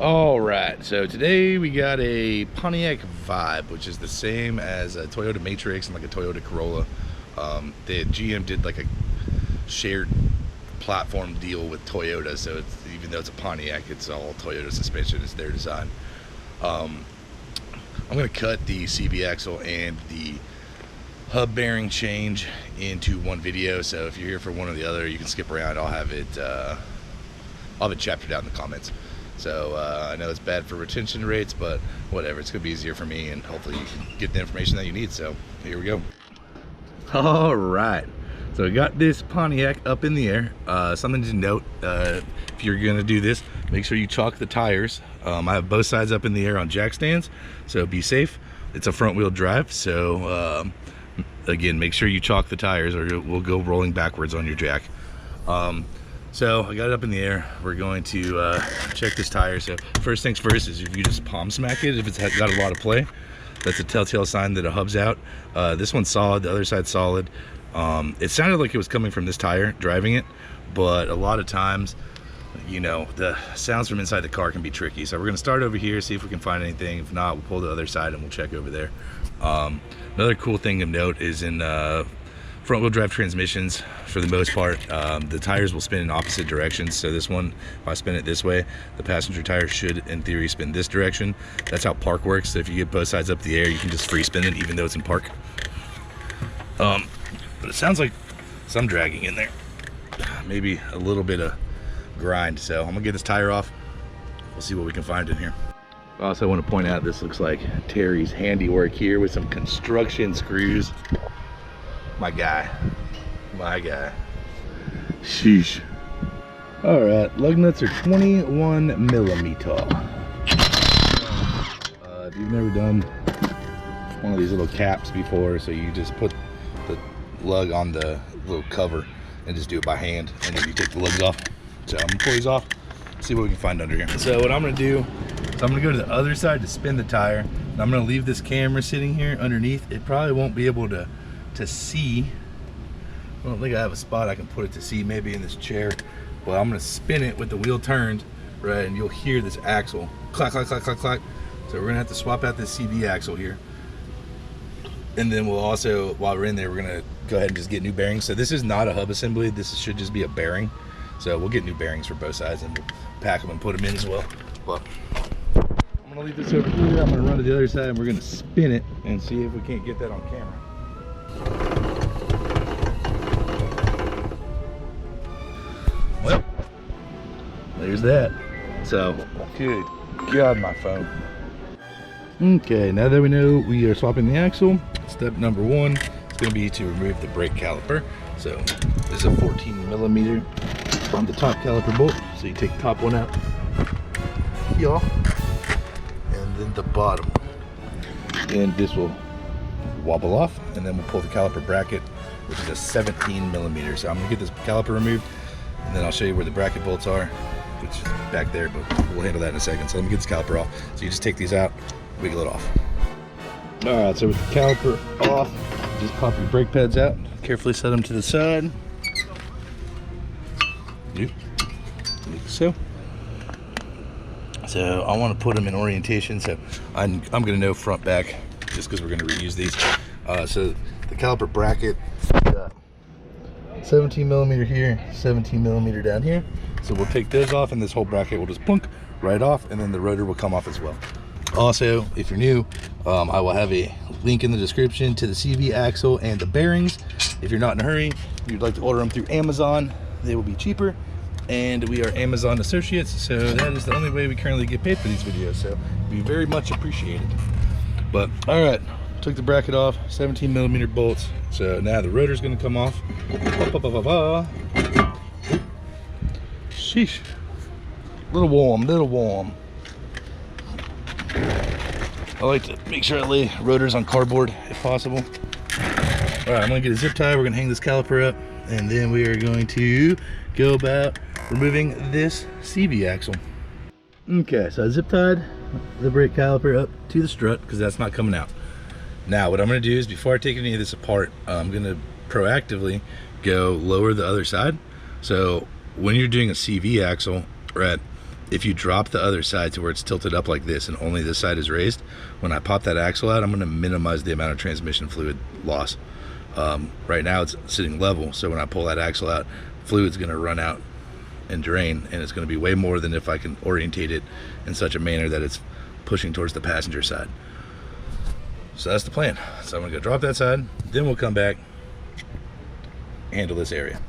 All right, so today we got a Pontiac Vibe, which is the same as a Toyota Matrix and like a Toyota Corolla. GM did like a shared platform deal with Toyota, so it's, even though it's a Pontiac, it's all Toyota suspension. It's their design. I'm going to cut the CV axle and the hub bearing change into one video, so if you're here for one or the other, you can skip around. I'll have it chaptered out in the comments. So I know it's bad for retention rates, but whatever, it's gonna be easier for me, and hopefully you can get the information that you need. So here we go. All right, so we got this Pontiac up in the air. Something to note, if you're gonna do this, make sure you chalk the tires. I have both sides up in the air on jack stands, so be safe. It's a front wheel drive, so again, make sure you chalk the tires or we'll go rolling backwards on your jack. So I got it up in the air. We're going to check this tire. So first things first is if you just palm smack it, if it's got a lot of play, that's a telltale sign that a hub's out. This one's solid, the other side's solid. It sounded like it was coming from this tire driving it, but a lot of times, you know, the sounds from inside the car can be tricky. So we're gonna start over here, see if we can find anything. If not, we'll pull the other side and we'll check over there. Another cool thing of note is in front wheel drive transmissions, for the most part, the tires will spin in opposite directions. So this one, if I spin it this way, the passenger tire should in theory spin this direction. That's how park works. So if you get both sides up the air, you can just free spin it even though it's in park. But it sounds like some dragging in there, maybe a little bit of grind. So I'm gonna get this tire off. We'll see what we can find in here. I also want to point out, this looks like Terry's handiwork here with some construction screws. My guy. Sheesh. All right, lug nuts are 21 millimeter. If you've never done one of these little caps before, so you just put the lug on the little cover and just do it by hand, and then you take the lugs off. So I'm gonna pull these off, see what we can find under here. So what I'm gonna do is I'm gonna go to the other side to spin the tire, and I'm gonna leave this camera sitting here underneath. It probably won't be able to see. I don't think I have a spot I can put it to see, maybe in this chair, but I'm gonna spin it with the wheel turned, right, and you'll hear this axle clack, clack, clack, clack, clack. So we're gonna have to swap out this CV axle here, and then we'll also, while we're in there, we're gonna go ahead and just get new bearings. So this is not a hub assembly, this should just be a bearing. So we'll get new bearings for both sides and we'll pack them and put them in as well. But I'm gonna leave this over here, I'm gonna run to the other side, and we're gonna spin it and see if we can't get that on camera. Well, there's that. So, good God, my phone. Okay, now that we know we are swapping the axle, step number one is going to be to remove the brake caliper. So, this is a 14 millimeter on the top caliper bolt. So you take the top one out here, and then the bottom one. And this will wobble off, and then we'll pull the caliper bracket, which is a 17 millimeter. So I'm gonna get this caliper removed, and then I'll show you where the bracket bolts are, which is back there, but we'll handle that in a second. So let me get this caliper off. So you just take these out, wiggle it off. All right, so with the caliper off, just pop your brake pads out, carefully set them to the side. Like so. So I want to put them in orientation, so I'm gonna know front back, just because we're going to reuse these. So the caliper bracket, got 17 millimeter here, 17 millimeter down here. So we'll take those off, and this whole bracket will just plunk right off, and then the rotor will come off as well. Also, if you're new, I will have a link in the description to the CV axle and the bearings. If you're not in a hurry, you'd like to order them through Amazon, they will be cheaper. And we are Amazon associates, so that is the only way we currently get paid for these videos. So it'd be very much appreciated. But all right, took the bracket off, 17 millimeter bolts. So now the rotor's gonna come off. Sheesh, little warm. I like to make sure I lay rotors on cardboard if possible. All right, I'm gonna get a zip tie. We're gonna hang this caliper up, and then we are going to go about removing this CV axle. Okay, so I zip tied the brake caliper up to the strut because that's not coming out. Now what I'm going to do is, before I take any of this apart, I'm going to proactively go lower the other side. So when you're doing a CV axle, right, if you drop the other side to where it's tilted up like this and only this side is raised, when I pop that axle out, I'm gonna minimize the amount of transmission fluid loss. Right now it's sitting level, so when I pull that axle out, fluid's gonna run out and drain, and it's gonna be way more than if I can orientate it in such a manner that it's pushing towards the passenger side. So that's the plan. So I'm gonna go drop that side, then we'll come back, handle this area.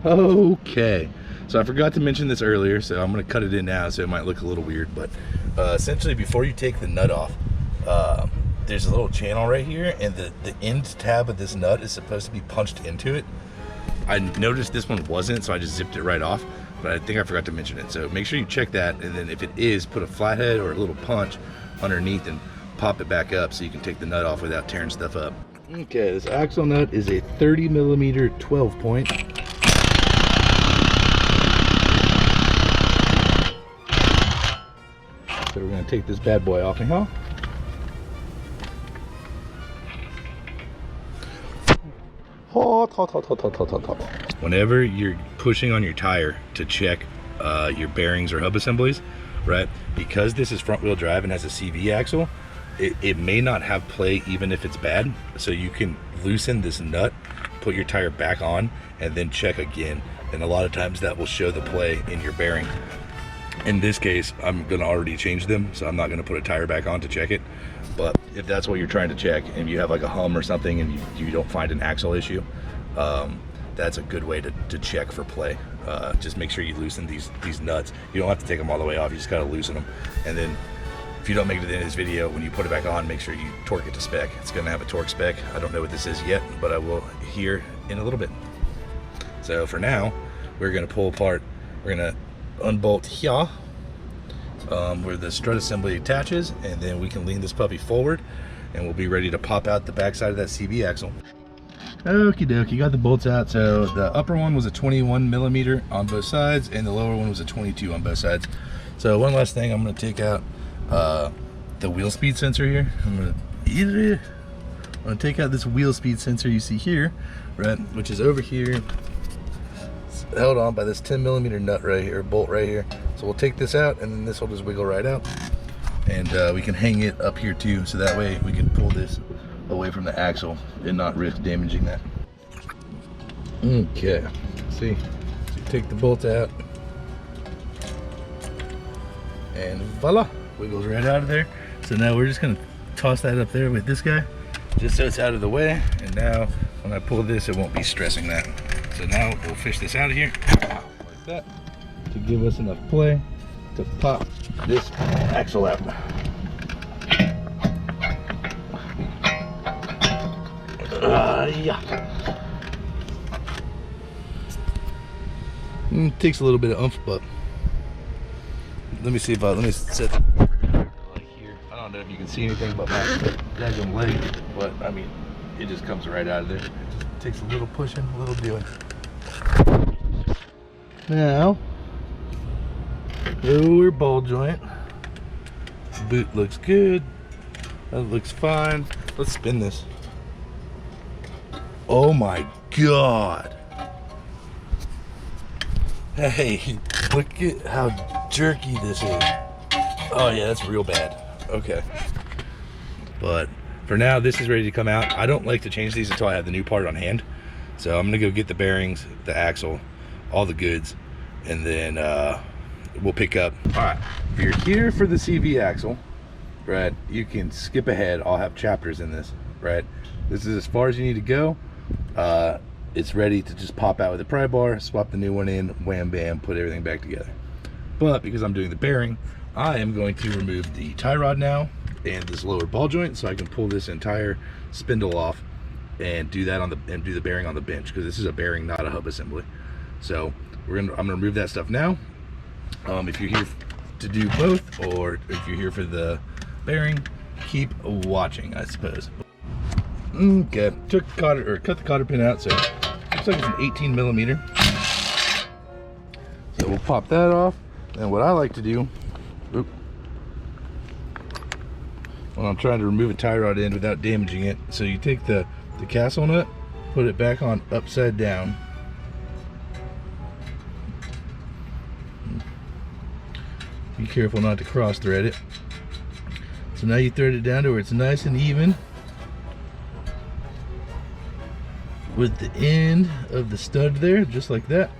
Okay, so I forgot to mention this earlier, so I'm gonna cut it in now, so it might look a little weird, but essentially before you take the nut off, there's a little channel right here, and the end tab of this nut is supposed to be punched into it. I noticed this one wasn't, so I just zipped it right off, but I think I forgot to mention it. So make sure you check that, and then if it is, put a flathead or a little punch underneath and pop it back up so you can take the nut off without tearing stuff up. Okay, this axle nut is a 30mm 12 point. So we're gonna take this bad boy off now. Whenever you're pushing on your tire to check your bearings or hub assemblies, right, because this is front wheel drive and has a CV axle, it may not have play even if it's bad, so you can loosen this nut, put your tire back on, and then check again, and a lot of times that will show the play in your bearing. In this case, I'm gonna already change them, so I'm not gonna put a tire back on to check it. But if that's what you're trying to check and you have like a hum or something and you don't find an axle issue, that's a good way to check for play. Just make sure you loosen these nuts. You don't have to take them all the way off, you just gotta loosen them. And then if you don't make it to the end of this video, when you put it back on, make sure you torque it to spec. It's gonna have a torque spec. I don't know what this is yet, but I will here in a little bit. So for now, we're gonna pull apart, we're gonna unbolt here where the strut assembly attaches, and then we can lean this puppy forward and we'll be ready to pop out the backside of that CV axle. Okie dokie, got the bolts out. So the upper one was a 21mm on both sides and the lower one was a 22 on both sides. So one last thing, I'm going to take out the wheel speed sensor here. I'm going to take out this wheel speed sensor you see here, right, which is over here. Held on by this 10mm nut right here, bolt right here. So we'll take this out, and then this will just wiggle right out, and we can hang it up here too, so that way we can pull this away from the axle and not risk damaging that. Okay, see, so you take the bolt out, and voila, wiggles right out of there. So now we're just gonna toss that up there with this guy, just so it's out of the way, and now when I pull this, it won't be stressing that. So now we'll fish this out of here, like that, to give us enough play to pop this axle out. Yeah. It takes a little bit of oomph, but let me see if let me set the like here. I don't know if you can see anything but my daggum leg, but I mean, it just comes right out of there. It just takes a little pushing, a little doing. Now, lower ball joint. Boot looks good. That looks fine. Let's spin this. Oh my God. Hey, look at how jerky this is. Oh yeah, that's real bad. Okay. But for now, this is ready to come out. I don't like to change these until I have the new part on hand. So I'm gonna go get the bearings, the axle, all the goods, and then we'll pick up. All right, if you're here for the CV axle, right, you can skip ahead. I'll have chapters in this, right? This is as far as you need to go. It's ready to just pop out with a pry bar, swap the new one in, wham bam, put everything back together. But because I'm doing the bearing, I am going to remove the tie rod now and this lower ball joint, so I can pull this entire spindle off and do that on the do the bearing on the bench, because this is a bearing, not a hub assembly. So I'm gonna remove that stuff now. If you're here to do both, or if you're here for the bearing, keep watching, I suppose. Okay, cut the cotter pin out, so looks like it's an 18mm. So we'll pop that off. And what I like to do, when I'm trying to remove a tie rod end without damaging it, so you take the castle nut, put it back on upside down. Be careful not to cross thread it. So now you thread it down to where it's nice and even with the end of the stud there, just like that.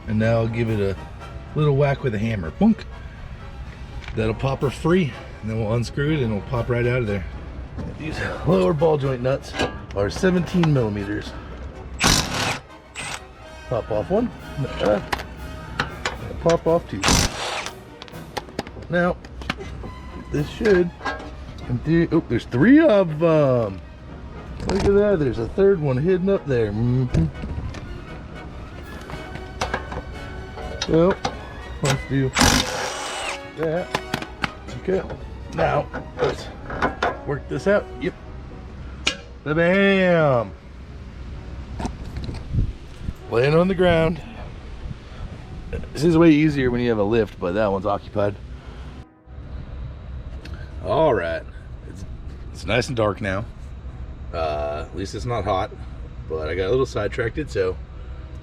And now I'll give it a little whack with a hammer. Bonk. That'll pop her free, and then we'll unscrew it and it'll pop right out of there. These lower ball joint nuts are 17 millimeters. Pop off one, pop off two. Now, this should, oh, there's 3 of them. Look at that, there's a third one hidden up there. Well, let's do that. Okay, now let's work this out. Yep. Bam! Laying on the ground. This is way easier when you have a lift, but that one's occupied. All right, it's nice and dark now. At least it's not hot, but I got a little sidetracked, so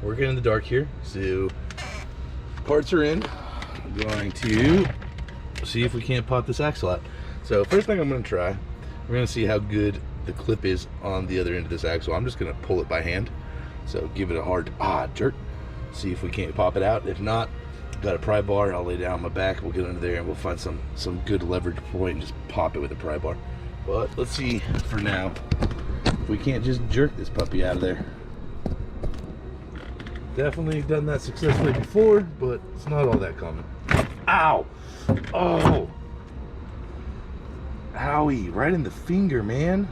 working in the dark here. So parts are in. I'm going to see if we can't pop this axle out. So first thing I'm going to try, we're going to see how good the clip is on the other end of this axle. I'm just going to pull it by hand. So give it a hard jerk. See if we can't pop it out. If not, got a pry bar. I'll lay down on my back. We'll get under there and we'll find some good leverage point and just pop it with a pry bar. But let's see for now if we can't just jerk this puppy out of there. Definitely done that successfully before, but it's not all that common. Ow! Oh! Owie, right in the finger, man.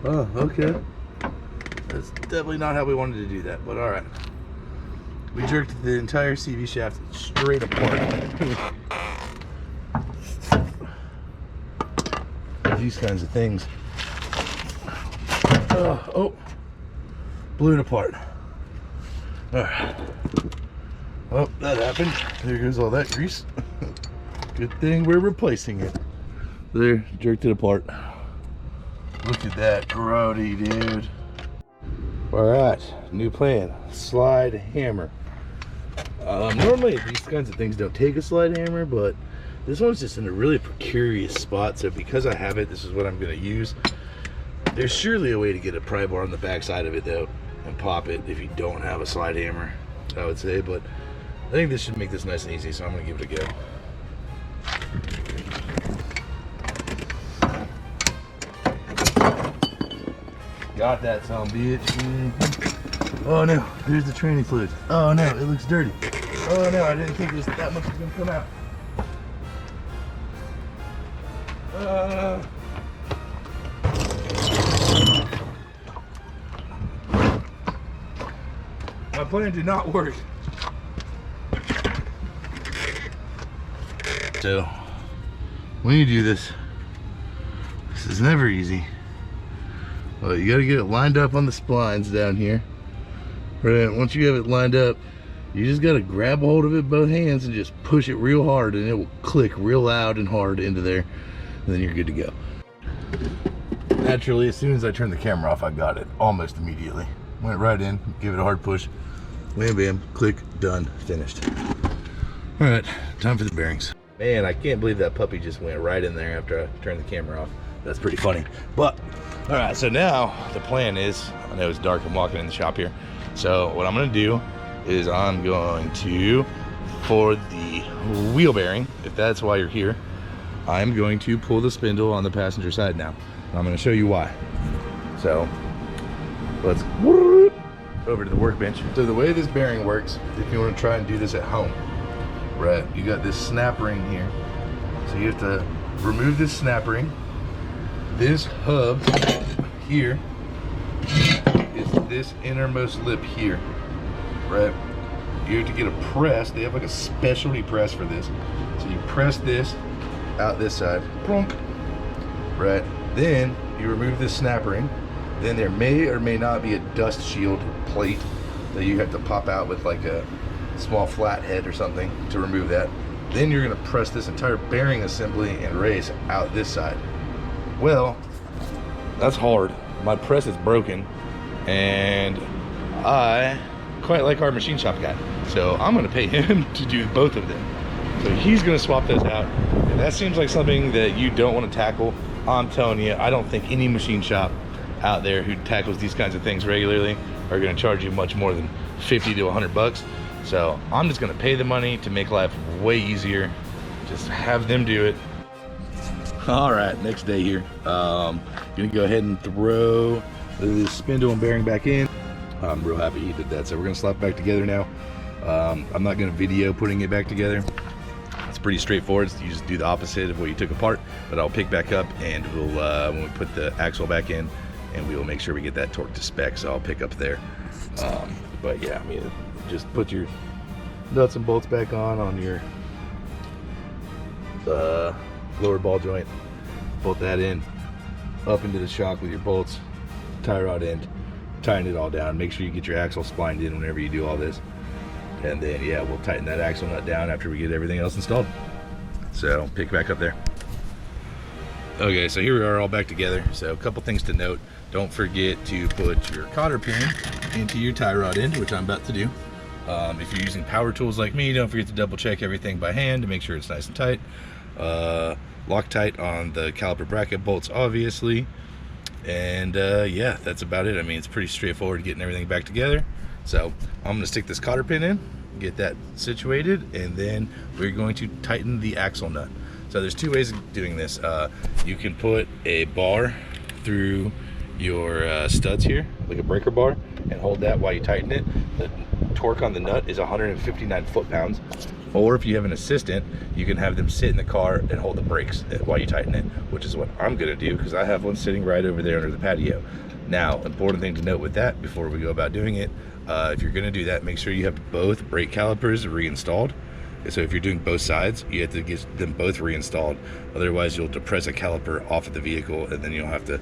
Oh, okay. That's definitely not how we wanted to do that, but alright. We jerked the entire CV shaft straight apart. These kinds of things. Oh, blew it apart. Alright. Oh, that happened. There goes all that grease. Good thing we're replacing it. There, jerked it apart. Look at that grody, dude. Alright, new plan. Slide hammer. Normally these kinds of things don't take a slide hammer, but this one's just in a really precarious spot, so because I have it, this is what I'm going to use. There's surely a way to get a pry bar on the back side of it though and pop it if you don't have a slide hammer, I would say, but I think this should make this nice and easy, so I'm going to give it a go. Got that son of a bitch. Oh no, there's the training fluid. Oh no, it looks dirty. Oh no, I didn't think that much was going to come out. My plan did not work. So, when you do this is never easy. Well, you gotta get it lined up on the splines down here. Right, once you have it lined up, you just gotta grab a hold of it with both hands and just push it real hard, and it will click real loud and hard into there, and then you're good to go. Naturally, as soon as I turned the camera off, I got it almost immediately. Went right in, gave it a hard push, wham bam, click, done, finished. All right, time for the bearings. Man, I can't believe that puppy just went right in there after I turned the camera off. That's pretty funny. But, all right, so now the plan is, I know it's dark, I'm walking in the shop here. So what I'm gonna do is I'm going to, for the wheel bearing, if that's why you're here, I'm going to pull the spindle on the passenger side now. And I'm gonna show you why. So, let's over to the workbench. So the way this bearing works, if you wanna try and do this at home, right, you got this snap ring here. So you have to remove this snap ring. This hub here is this innermost lip here, right? You have to get a press. They have like a specialty press for this. So you press this out this side, plonk, right? Then you remove this snap ring. Then there may or may not be a dust shield plate that you have to pop out with like a small flat head or something to remove that. Then you're gonna press this entire bearing assembly and race out this side. Well, that's hard. My press is broken and I quite like our machine shop guy. So I'm gonna pay him to do both of them. So he's gonna swap those out. And that seems like something that you don't want to tackle. I'm telling you, I don't think any machine shop out there who tackles these kinds of things regularly are gonna charge you much more than 50 to 100 bucks. So I'm just gonna pay the money to make life way easier. Just have them do it. All right, next day here. Gonna go ahead and throw the spindle and bearing back in. I'm real happy he did that. So we're gonna slap it back together now. I'm not gonna video putting it back together. It's pretty straightforward. You just do the opposite of what you took apart, but I'll pick back up and we'll, when we put the axle back in, and we will make sure we get that torque to spec, so I'll pick up there. But yeah, I mean, just put your nuts and bolts back on your lower ball joint, bolt that in, up into the shock with your bolts, tie rod end, tighten it all down, make sure you get your axle splined in whenever you do all this, and then yeah, we'll tighten that axle nut down after we get everything else installed. So pick back up there. Okay, so here we are all back together. So a couple things to note: don't forget to put your cotter pin into your tie rod end, which I'm about to do. If you're using power tools like me, don't forget to double check everything by hand to make sure it's nice and tight. Loctite on the caliper bracket bolts, obviously. And yeah, that's about it. I mean, it's pretty straightforward getting everything back together. So I'm gonna stick this cotter pin in, get that situated, and then we're going to tighten the axle nut. So there's two ways of doing this. You can put a bar through your studs here, like a breaker bar, and hold that while you tighten it. The torque on the nut is 159 foot-pounds. Or if you have an assistant, you can have them sit in the car and hold the brakes while you tighten it, which is what I'm gonna do because I have one sitting right over there under the patio. Now, important thing to note with that before we go about doing it, if you're gonna do that, make sure you have both brake calipers reinstalled. So if you're doing both sides, you have to get them both reinstalled. Otherwise, you'll depress a caliper off of the vehicle and then you'll have to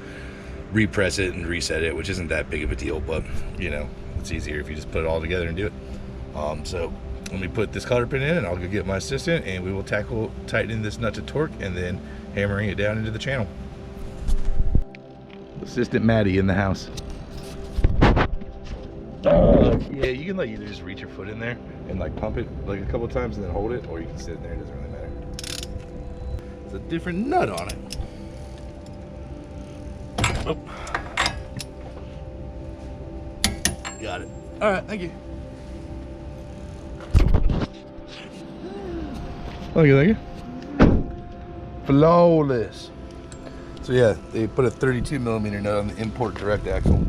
repress it and reset it, which isn't that big of a deal, but you know, it's easier if you just put it all together and do it. So let me put this cotter pin in and I'll go get my assistant and we will tackle tightening this nut to torque and then hammering it down into the channel. Assistant Maddie in the house. Yeah, you can like either just reach your foot in there and like pump it like a couple times and then hold it, or you can sit in there, it doesn't really matter. It's a different nut on it. Oh. Got it. All right, thank you. Thank you. Flawless. So yeah, they put a 32mm nut on the import direct axle.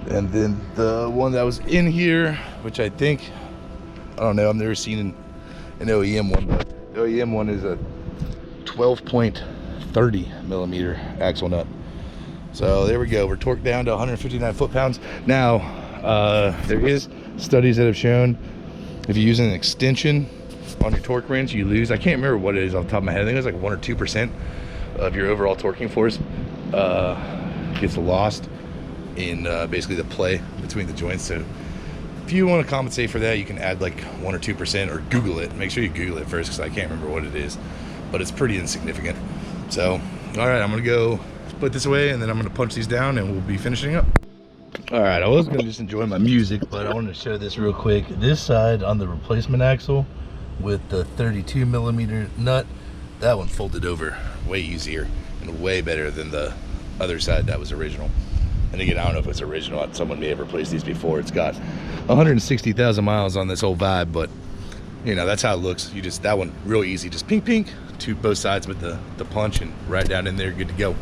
And then the one that was in here, which I think, I don't know, I've never seen an OEM one, but the OEM one is a 12.30mm axle nut. So there we go, we're torqued down to 159 foot-pounds. Now, there is studies that have shown if you use an extension on your torque wrench, you lose, I can't remember what it is off the top of my head, I think it's like 1 or 2% of your overall torquing force gets lost in basically the play between the joints. So if you want to compensate for that, you can add like 1 or 2%, or Google it. Make sure you Google it first because I can't remember what it is, but it's pretty insignificant. So all right, I'm gonna go put this away and then I'm gonna punch these down and we'll be finishing up. All right, I was gonna just enjoy my music, but I wanted to show this real quick. This side on the replacement axle with the 32mm nut, that one folded over way easier and way better than the other side that was original. And again, I don't know if it's original, someone may have replaced these before. It's got 160,000 miles on this old Vibe, but you know, that's how it looks. You just, that one real easy, just pink to both sides with the punch and right down in there, good to go.